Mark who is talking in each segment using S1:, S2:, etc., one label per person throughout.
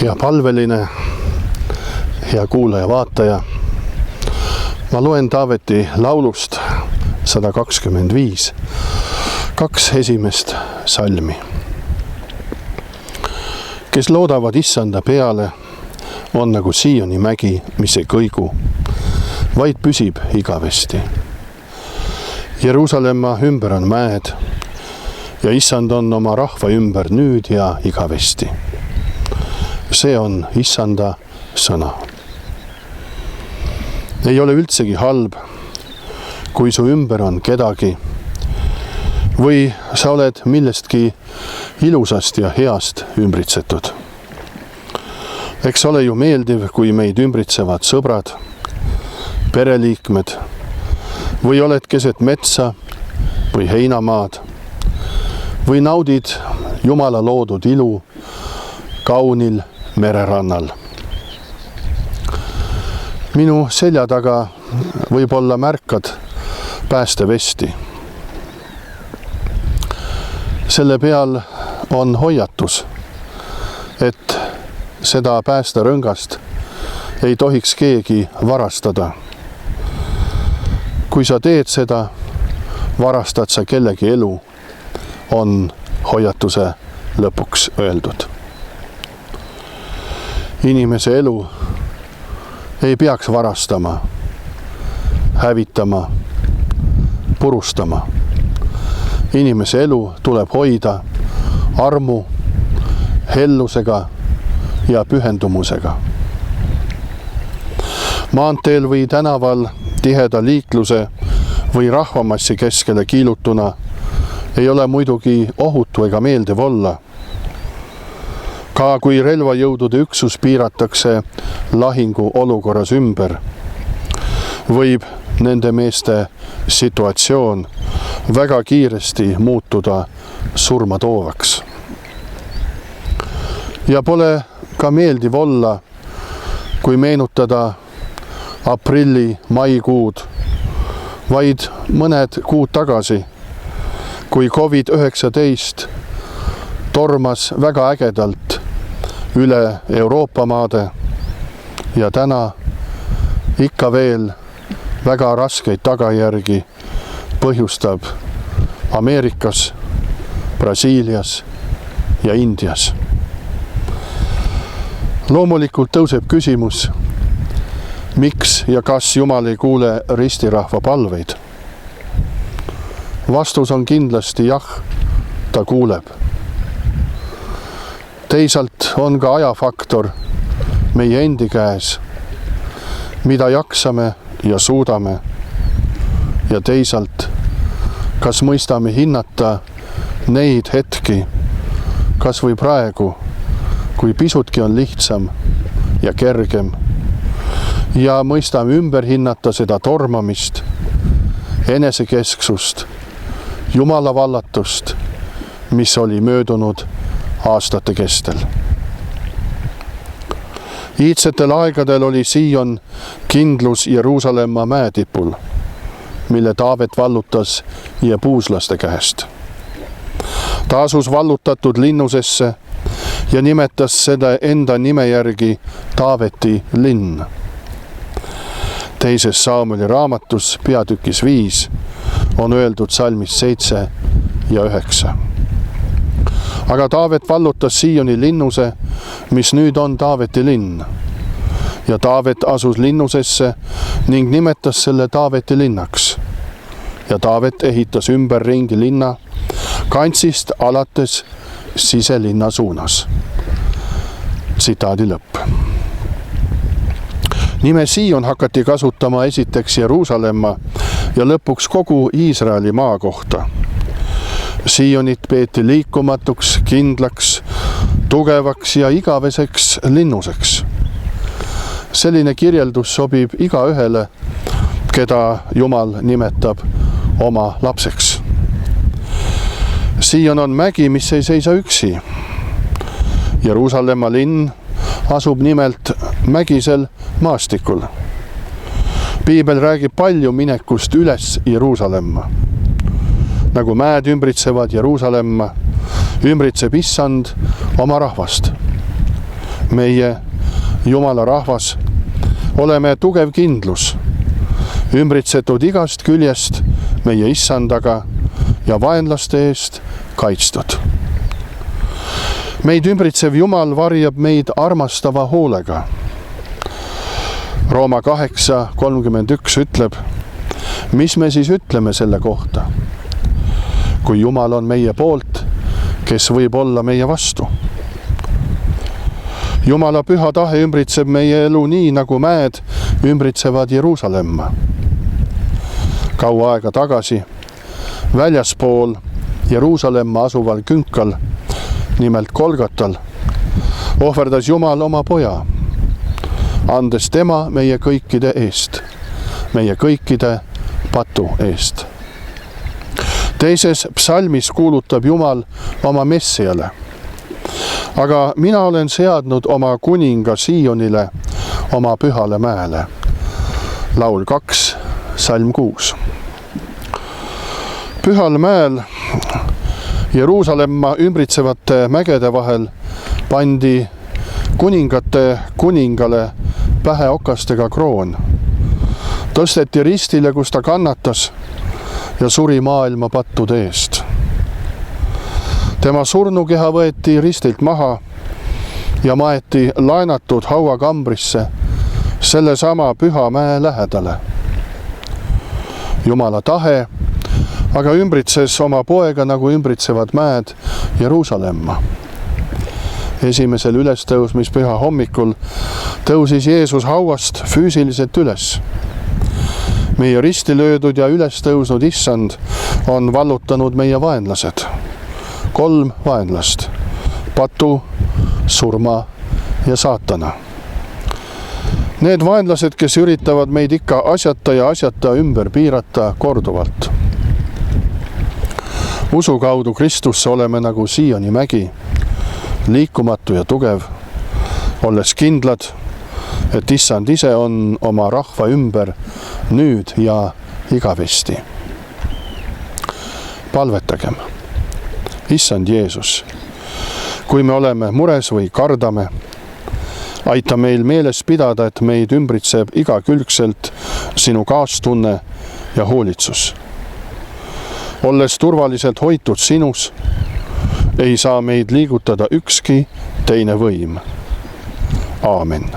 S1: Hea palveline, hea kuulaja-vaataja. Ma loen Taaveti laulust 125, 2 esimest salmi. Kes loodavad Issanda peale, on nagu Sioni mägi, mis ei kõigu, vaid püsib igavesti. Jeruusalemma ümber on mäed ja Issand on oma rahva ümber nüüd ja igavesti. See on Issanda sõna. Ei ole üldsegi halb, kui su ümber on kedagi või sa oled millestki ilusast ja heast ümbritsetud. Eks ole ju meeldiv, kui meid ümbritsevad sõbrad, pereliikmed või oled keset metsa või heinamaad või naudid Jumala loodud ilu kaunil mererannal. Minu selja taga võib-olla märkad päästevesti. Selle peal on hoiatus, et seda päästerõngast ei tohiks keegi varastada. Kui sa teed seda, varastad sa kellegi elu, on hoiatuse lõpuks öeldud. Inimese elu ei peaks varastama, hävitama, purustama. Inimese elu tuleb hoida armu, hellusega ja pühendumusega. Maanteel või tänaval tiheda liikluse või rahvamassi keskele kiilutuna ei ole muidugi ohutu ega meeldiv olla. Ka kui relvajõudude üksus piiratakse lahingu olukorras ümber, võib nende meeste situatsioon väga kiiresti muutuda surmatoovaks. Ja pole ka meeldiv olla, kui meenutada aprilli-maikuud, vaid mõned kuud tagasi, kui COVID-19 tormas väga ägedalt üle Euroopa maade ja täna ikka veel väga raskeid tagajärgi põhjustab Ameerikas, Brasiilias ja Indias. Loomulikult tõuseb küsimus, miks ja kas Jumal ei kuule ristirahva palveid? Vastus on kindlasti jah, ta kuuleb. Teisalt on ka ajafaktor meie endi käes, mida jaksame ja suudame. Ja teisalt, kas mõistame hinnata neid hetki, kas või praegu, kui pisutki on lihtsam ja kergem, ja mõistame ümber hinnata seda tormamist, enesekesksust, Jumala vallatust, mis oli möödunud aastate kestel. Iidsetel aegadel oli Sion kindlus Jeruusalemma mäetipul, mille Taavet vallutas jebuuslaste käest. Ta asus vallutatud linnusesse ja nimetas seda enda nime järgi Taaveti linn. Teises Samueli raamatus peatükis 5 on öeldud salmis 7 ja 9. Aga Taavet vallutas Sioni linnuse, mis nüüd on Taaveti linn. Ja Taavet asus linnusesse ning nimetas selle Taaveti linnaks. Ja Taavet ehitas ümberringi linna kantsist alates siselinna suunas. Tsitaadi lõpp. Nime Sion hakati kasutama esiteks Jeruusalemma ja lõpuks kogu Iisraeli maa kohta. Sionit peeti liikumatuks, kindlaks, tugevaks ja igaveseks linnuseks. Selline kirjeldus sobib igaühele, keda Jumal nimetab oma lapseks. Sion on mägi, mis ei seisa üksi. Jeruusalemma linn asub nimelt mägisel maastikul. Piibel räägib palju minekust üles Jeruusalemma. Nagu mäed ümbritsevad Jeruusalemma, ümbritseb Issand oma rahvast. meie Jumala rahvas, oleme tugev kindlus, ümbritsetud igast küljest meie issandaga ja vaenlaste eest kaitstud. Meid ümbritsev Jumal varjab meid armastava hoolega. Rooma 8:31 ütleb, mis me siis ütleme selle kohta? Kui Jumal on meie poolt, kes võib olla meie vastu? Jumala püha tahe ümbritseb meie elu nii, nagu mäed ümbritsevad Jeruusalemma. Kaua aega tagasi väljaspool Jeruusalemma asuval künkal, nimelt Golgatal, ohverdas Jumal oma poja, andes tema meie kõikide eest, meie kõikide patu eest. Teises psalmis kuulutab Jumal oma Messiale. Aga mina olen seadnud oma kuninga Siionile, oma pühale mäele. Laul 2, salm 6. Pühal mäel Jeruusalemma ümbritsevate mägede vahel pandi kuningate kuningale pähe okastega kroon. Tõsteti ristile, kus ta kannatas ja suri maailma pattude eest. Tema surnukeha võeti ristilt maha ja maeti laenatud hauakambrisse sellesama püha mäe lähedale. Jumala tahe aga ümbritses oma poega, nagu ümbritsevad mäed Jeruusalemma. Esimesel ülestõusmispüha hommikul tõusis Jeesus hauast füüsiliselt üles. Meie risti löödud ja üles tõusnud issand on vallutanud meie vaenlased. 3 vaenlast: patu, surma ja saatana. Need vaenlased, kes üritavad meid ikka asjata ja asjata ümber piirata korduvalt. Usu kaudu Kristusse oleme nagu Sioni mägi, liikumatu ja tugev, olles kindlad, et issand ise on oma rahva ümber nüüd ja igavesti. Palvetagem. Issand Jeesus, kui me oleme mures või kardame, aita meil meeles pidada, et meid ümbritseb igakülgselt sinu kaastunne ja hoolitsus. Olles turvaliselt hoitud sinus, ei saa meid liigutada ükski teine võim. Aamen.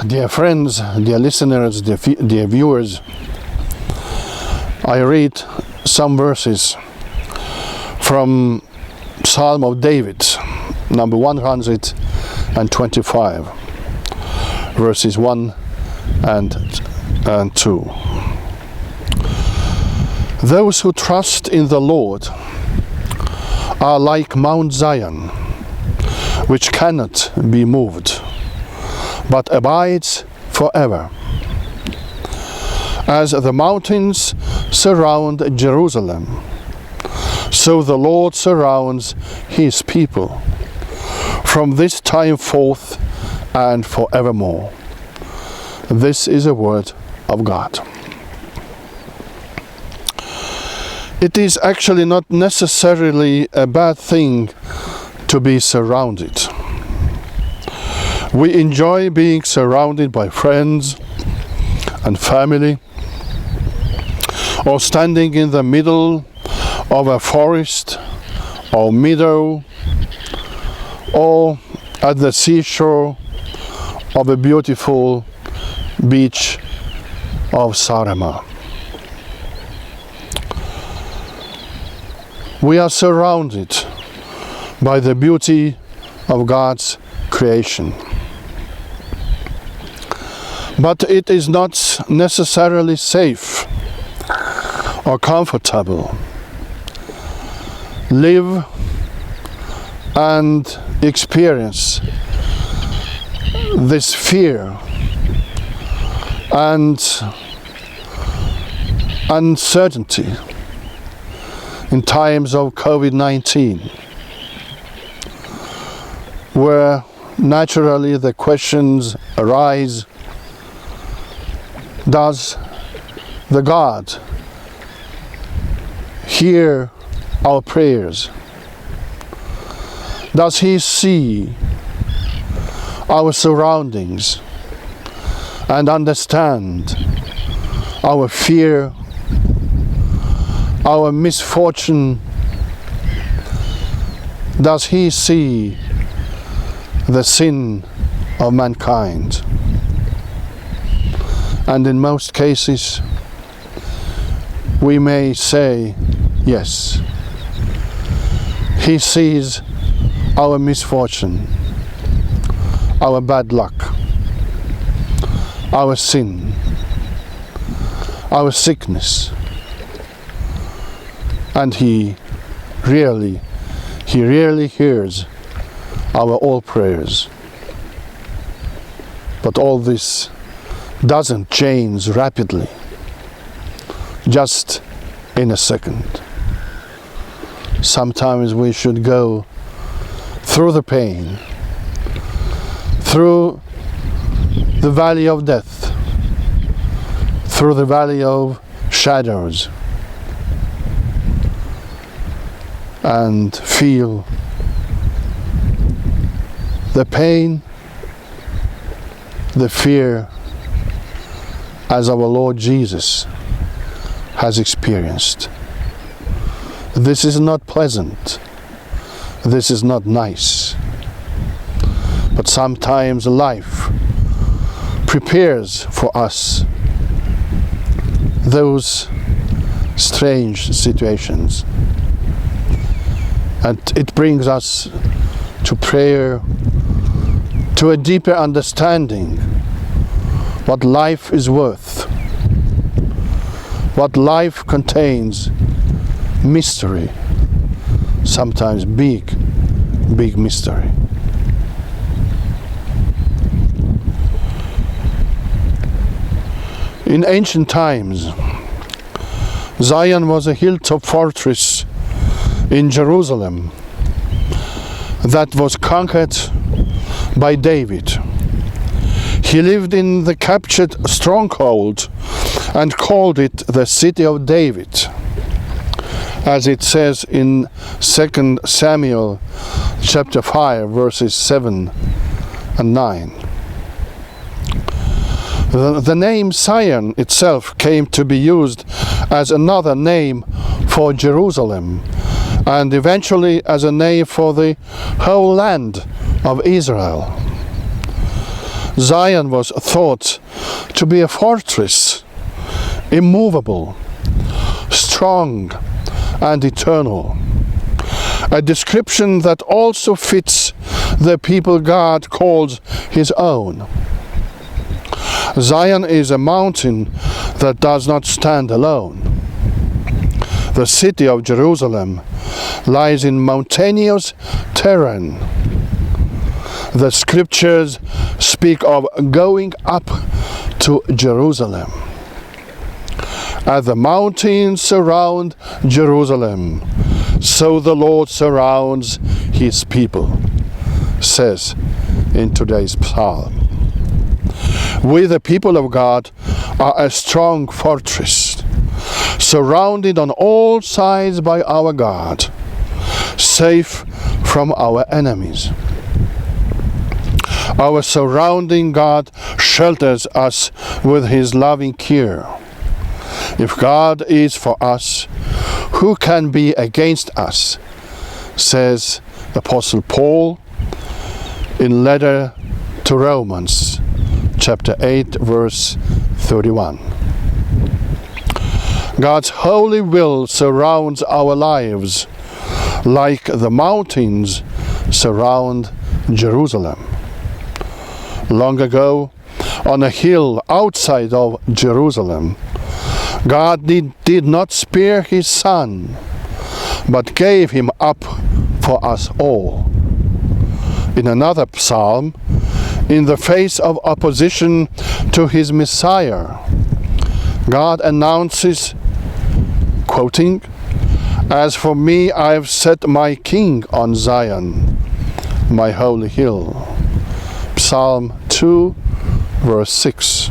S1: Dear friends, dear listeners, dear viewers, I read some verses from Psalm of David, number 125, verses 1 and 2. Those who trust in the Lord are like Mount Zion, which cannot be moved, but abides forever. As the mountains surround Jerusalem, so the Lord surrounds his people, from this time forth and forevermore. This is a word of God. It is actually not necessarily a bad thing to be surrounded. We enjoy being surrounded by friends and family, or standing in the middle of a forest or meadow, or at the seashore of a beautiful beach of Saaremaa. We are surrounded by the beauty of God's creation. But it is not necessarily safe or comfortable. Live and experience this fear and uncertainty in times of COVID-19, where naturally the questions arise: does the God hear our prayers? Does He see our surroundings and understand our fear, our misfortune? Does He see the sin of mankind? And in most cases, we may say, yes, He sees our misfortune, our bad luck, our sin, our sickness, and He really hears our all prayers. But all this doesn't change rapidly, just in a second. Sometimes we should go through the pain, through the valley of death, through the valley of shadows, and feel the pain, the fear, as our Lord Jesus has experienced. This is not pleasant. This is not nice. But sometimes life prepares for us those strange situations. And it brings us to prayer, to a deeper understanding what life is worth, what life contains, mystery, sometimes big mystery. In ancient times, Zion was a hilltop fortress in Jerusalem that was conquered by David. He lived in the captured stronghold and called it the City of David, as it says in 2 Samuel chapter 5 verses 7 and 9. The name Zion itself came to be used as another name for Jerusalem, and eventually as a name for the whole land of Israel. Zion was thought to be a fortress, immovable, strong and eternal, a description that also fits the people God calls His own. Zion is a mountain that does not stand alone. The city of Jerusalem lies in mountainous terrain. The scriptures speak of going up to Jerusalem. As the mountains surround Jerusalem, so the Lord surrounds His people, says in today's psalm. We, the people of God, are a strong fortress, surrounded on all sides by our God, safe from our enemies. Our surrounding God shelters us with His loving care. If God is for us, who can be against us? Says the Apostle Paul in letter to Romans, chapter 8, verse 31. God's holy will surrounds our lives like the mountains surround Jerusalem. Long ago, on a hill outside of Jerusalem, God did not spare his Son, but gave him up for us all. In another psalm, in the face of opposition to his Messiah, God announces, quoting, "As for me, I have set my King on Zion, my holy hill." Psalm 2, verse 6.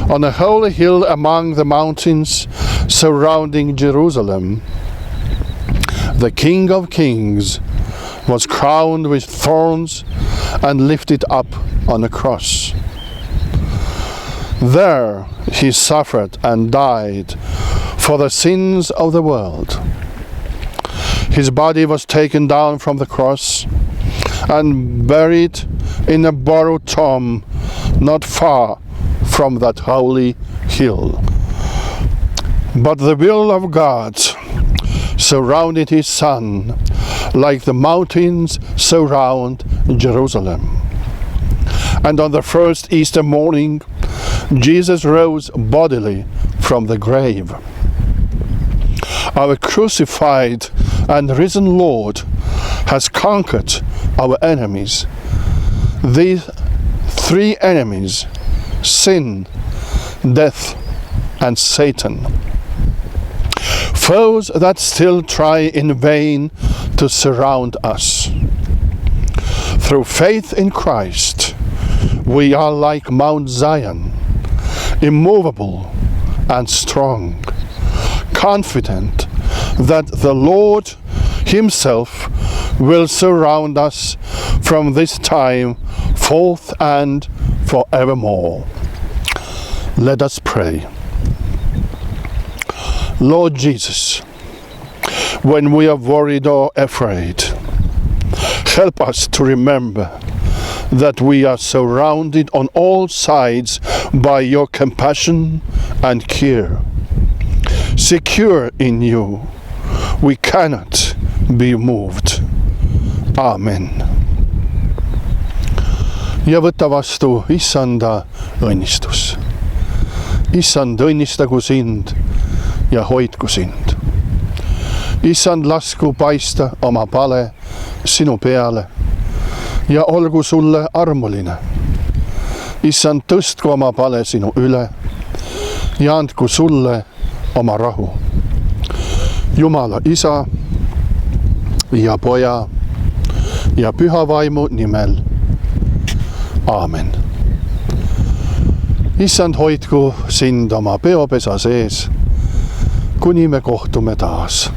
S1: On a holy hill among the mountains surrounding Jerusalem, the King of Kings was crowned with thorns and lifted up on a cross. There he suffered and died for the sins of the world. His body was taken down from the cross and buried in a borrowed tomb not far from that holy hill. But the will of God surrounded his Son like the mountains surround Jerusalem. And on the first Easter morning, Jesus rose bodily from the grave. Our crucified and risen Lord has conquered our enemies. These three enemies: sin, death, and Satan. Foes that still try in vain to surround us. Through faith in Christ, we are like Mount Zion, immovable and strong, confident that the Lord himself will surround us from this time forth and forevermore. Let us pray. Lord Jesus, when we are worried or afraid, help us to remember that we are surrounded on all sides by your compassion and care. Secure in you, we cannot be moved. Amen. Ja võta vastu Issanda õnnistus. Issand, õnnistagu sind ja hoidku sind. Issand, lasku paista oma pale sinu peale ja olgu sulle armuline. Issand, tõstku oma pale sinu üle ja andku sulle oma rahu. Jumala Isa ja Poja ja Püha Vaimu nimel. Aamen. Issand, hoidku sind oma peopesa sees, kuni me kohtume taas.